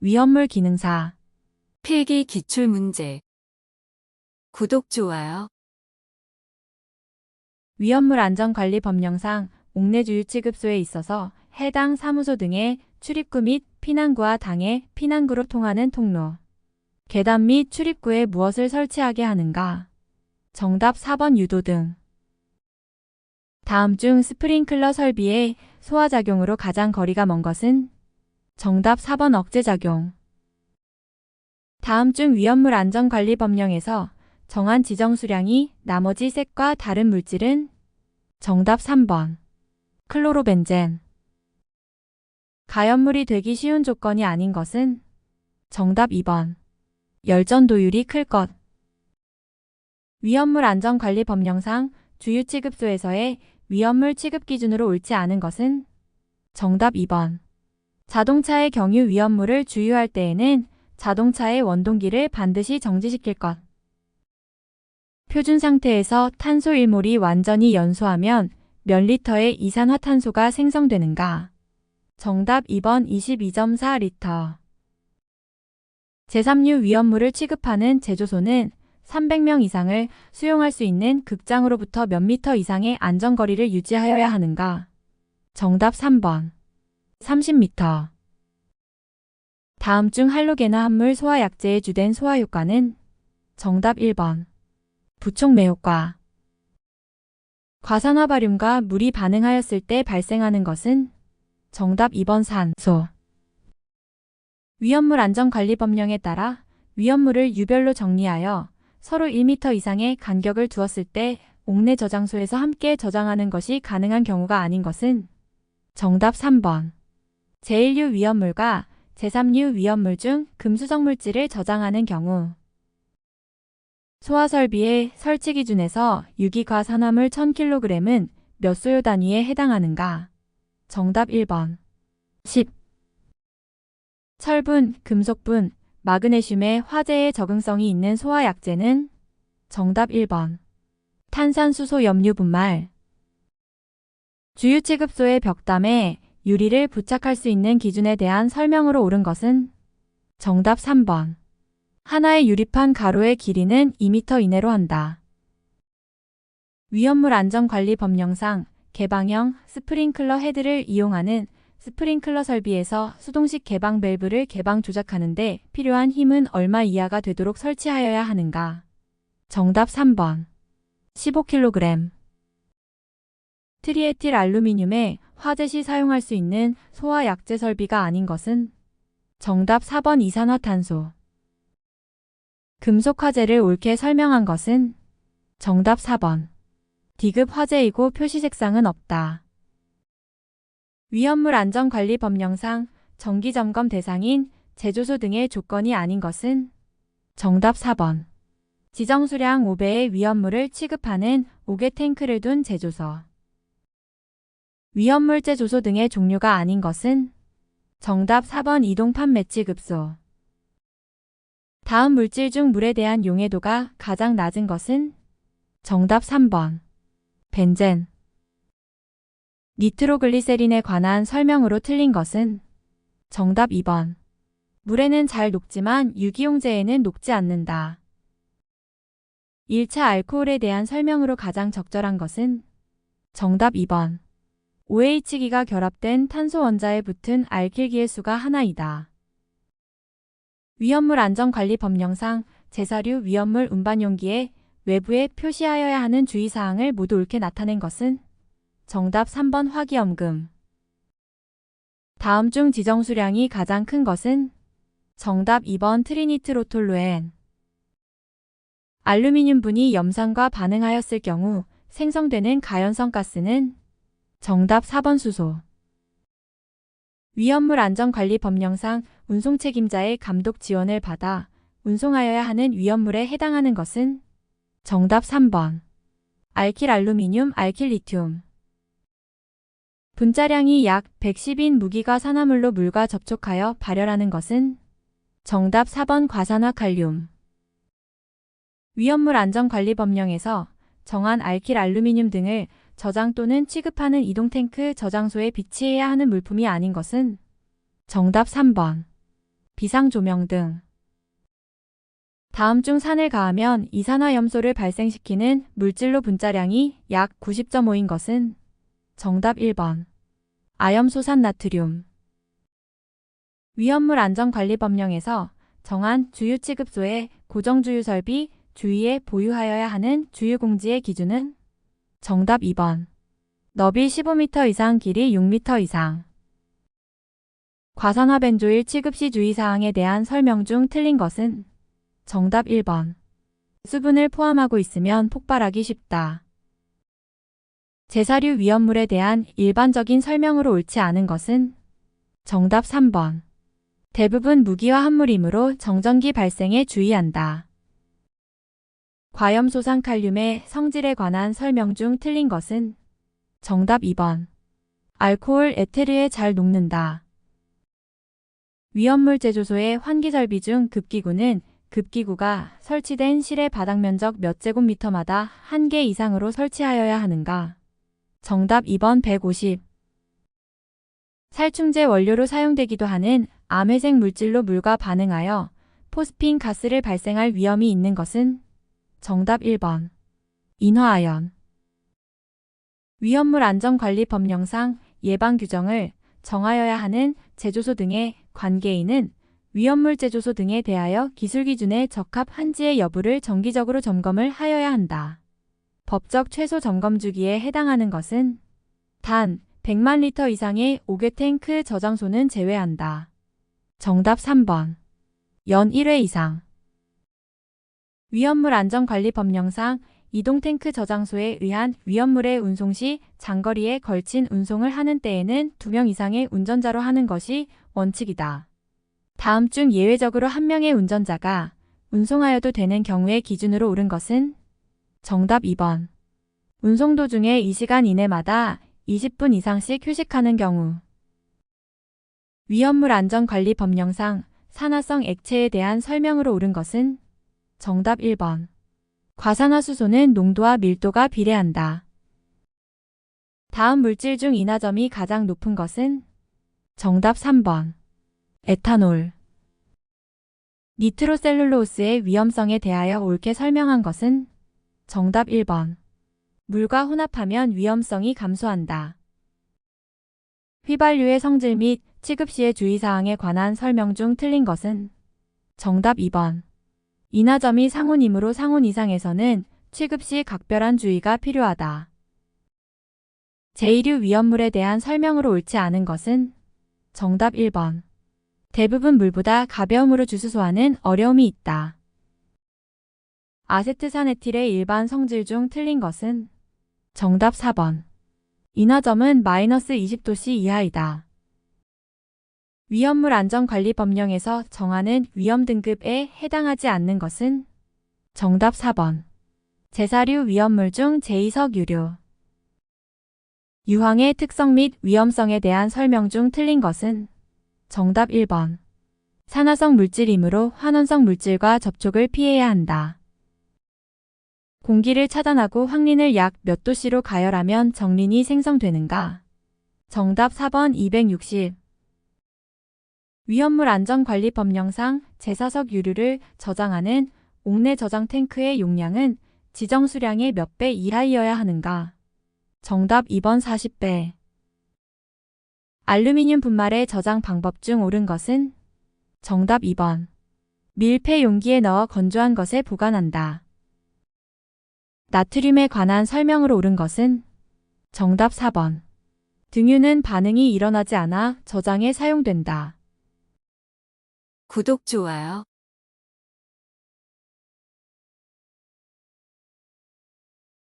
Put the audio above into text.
위험물 기능사. 필기 기출문제. 구독, 좋아요. 위험물 안전관리 법령상 옥내주유취급소에 있어서 해당 사무소 등의 출입구 및 피난구와 당해 피난구로 통하는 통로, 계단 및 출입구에 무엇을 설치하게 하는가? 정답 4번 유도등. 다음 중 스프링클러 설비의 소화작용으로 가장 거리가 먼 것은? 정답 4번 억제작용. 다음 중 위험물 안전관리 법령에서 정한 지정 수량이 나머지 셋과 다른 물질은? 정답 3번. 클로로벤젠. 가연물이 되기 쉬운 조건이 아닌 것은? 정답 2번. 열전도율이 클 것. 위험물 안전관리 법령상 주유취급소에서의 위험물 취급 기준으로 옳지 않은 것은? 정답 2번. 자동차의 경유 위험물을 주유할 때에는 자동차의 원동기를 반드시 정지시킬 것. 표준 상태에서 탄소 1몰이 완전히 연소하면 몇 리터의 이산화탄소가 생성되는가? 정답 2번 22.4리터. 제3류 위험물을 취급하는 제조소는 300명 이상을 수용할 수 있는 극장으로부터 몇 미터 이상의 안전거리를 유지하여야 하는가? 정답 3번. 30m. 다음 중 할로게나 함물 소화약제의 주된 소화효과는? 정답 1번. 부촉매 효과. 과산화바륨과 물이 반응하였을 때 발생하는 것은? 정답 2번 산소. 위험물 안전관리법령에 따라 위험물을 유별로 정리하여 서로 1m 이상의 간격을 두었을 때 옥내 저장소에서 함께 저장하는 것이 가능한 경우가 아닌 것은? 정답 3번. 제1류 위험물과 제3류 위험물 중 금수성 물질을 저장하는 경우. 소화설비의 설치 기준에서 유기과산화물 1000kg은 몇 소요 단위에 해당하는가? 정답 1번. 10. 철분, 금속분, 마그네슘의 화재에 적응성이 있는 소화약제는? 정답 1번. 탄산수소 염류분말. 주유취급소의 벽담에 유리를 부착할 수 있는 기준에 대한 설명으로 옳은 것은? 정답 3번. 하나의 유리판 가로의 길이는 2m 이내로 한다. 위험물 안전관리 법령상 개방형 스프링클러 헤드를 이용하는 스프링클러 설비에서 수동식 개방 밸브를 개방 조작하는 데 필요한 힘은 얼마 이하가 되도록 설치하여야 하는가? 정답 3번. 15kg. 트리에틸 알루미늄에 화재 시 사용할 수 있는 소화약제 설비가 아닌 것은? 정답 4번 이산화탄소. 금속 화재를 옳게 설명한 것은? 정답 4번. D급 화재이고 표시 색상은 없다. 위험물 안전관리 법령상 정기점검 대상인 제조소 등의 조건이 아닌 것은? 정답 4번. 지정수량 5배의 위험물을 취급하는 5개 탱크를 둔 제조소. 위험물 제조소 등의 종류가 아닌 것은? 정답 4번 이동 판매 취급소. 다음 물질 중 물에 대한 용해도가 가장 낮은 것은? 정답 3번. 벤젠. 니트로글리세린에 관한 설명으로 틀린 것은? 정답 2번. 물에는 잘 녹지만 유기용제에는 녹지 않는다. 1차 알코올에 대한 설명으로 가장 적절한 것은? 정답 2번. OH기가 결합된 탄소 원자에 붙은 알킬기의 수가 하나이다. 위험물 안전관리 법령상 제4류 위험물 운반 용기에 외부에 표시하여야 하는 주의사항을 모두 옳게 나타낸 것은? 정답 3번 화기염금. 다음 중 지정 수량이 가장 큰 것은? 정답 2번 트리니트로톨루엔. 알루미늄분이 염산과 반응하였을 경우 생성되는 가연성 가스는? 정답 4번 수소. 위험물 안전관리 법령상 운송 책임자의 감독 지원을 받아 운송하여야 하는 위험물에 해당하는 것은? 정답 3번. 알킬 알루미늄, 알킬 리튬. 분자량이 약 110인 무기가 산화물로 물과 접촉하여 발열하는 것은? 정답 4번 과산화 칼륨. 위험물 안전관리 법령에서 정한 알킬 알루미늄 등을 저장 또는 취급하는 이동탱크 저장소에 비치해야 하는 물품이 아닌 것은? 정답 3번. 비상 조명 등. 다음 중 산을 가하면 이산화염소를 발생시키는 물질로 분자량이 약 90.5인 것은? 정답 1번. 아염소산 나트륨. 위험물 안전관리법령에서 정한 주유 취급소의 고정주유 설비 주위에 보유하여야 하는 주유공지의 기준은? 정답 2번. 너비 15m 이상, 길이 6m 이상. 과산화 벤조일 취급 시 주의사항에 대한 설명 중 틀린 것은? 정답 1번. 수분을 포함하고 있으면 폭발하기 쉽다. 제사류 위험물에 대한 일반적인 설명으로 옳지 않은 것은? 정답 3번. 대부분 무기화 합물이므로 정전기 발생에 주의한다. 과염소산 칼륨의 성질에 관한 설명 중 틀린 것은? 정답 2번. 알코올 에테르에 잘 녹는다. 위험물 제조소의 환기설비 중 급기구는 급기구가 설치된 실의 바닥 면적 몇 제곱미터마다 1개 이상으로 설치하여야 하는가? 정답 2번 150. 살충제 원료로 사용되기도 하는 암회생 물질로 물과 반응하여 포스핀 가스를 발생할 위험이 있는 것은? 정답 1번. 인화아연. 위험물 안전관리법령상 예방 규정을 정하여야 하는 제조소 등의 관계인은 위험물 제조소 등에 대하여 기술 기준에 적합한지의 여부를 정기적으로 점검을 하여야 한다. 법적 최소 점검 주기에 해당하는 것은? 단 100만 리터 이상의 5개 탱크 저장소는 제외한다. 정답 3번. 연 1회 이상. 위험물 안전관리법령상 이동 탱크 저장소에 의한 위험물의 운송 시 장거리에 걸친 운송을 하는 때에는 2명 이상의 운전자로 하는 것이 원칙이다. 다음 중 예외적으로 1명의 운전자가 운송하여도 되는 경우의 기준으로 옳은 것은? 정답 2번. 운송 도중에 2시간 이내마다 20분 이상씩 휴식하는 경우. 위험물 안전관리법령상 산화성 액체에 대한 설명으로 옳은 것은? 정답 1번. 과산화수소는 농도와 밀도가 비례한다. 다음 물질 중 인화점이 가장 높은 것은? 정답 3번. 에탄올. 니트로셀룰로스의 위험성에 대하여 옳게 설명한 것은? 정답 1번. 물과 혼합하면 위험성이 감소한다. 휘발유의 성질 및 취급 시의 주의사항에 관한 설명 중 틀린 것은? 정답 2번. 인화점이 상온이므로 상온 이상에서는 취급 시 각별한 주의가 필요하다. 제1류 위험물에 대한 설명으로 옳지 않은 것은? 정답 1번. 대부분 물보다 가벼움으로 주수소하는 어려움이 있다. 아세트산에틸의 일반 성질 중 틀린 것은? 정답 4번. 인화점은 마이너스 20도씨 이하이다. 위험물 안전관리법령에서 정하는 위험 등급에 해당하지 않는 것은? 정답 4번. 제사류 위험물 중 제2석유류. 유황의 특성 및 위험성에 대한 설명 중 틀린 것은? 정답 1번. 산화성 물질이므로 환원성 물질과 접촉을 피해야 한다. 공기를 차단하고 확린을 약 몇 도씨로 가열하면 정린이 생성되는가? 정답 4번 260. 위험물 안전관리법령상 제4석 유류를 저장하는 옥내 저장 탱크의 용량은 지정 수량의 몇 배 이하이어야 하는가? 정답 2번 40배. 알루미늄 분말의 저장 방법 중 옳은 것은? 정답 2번. 밀폐 용기에 넣어 건조한 것에 보관한다. 나트륨에 관한 설명으로 옳은 것은? 정답 4번. 등유는 반응이 일어나지 않아 저장에 사용된다. 구독, 좋아요.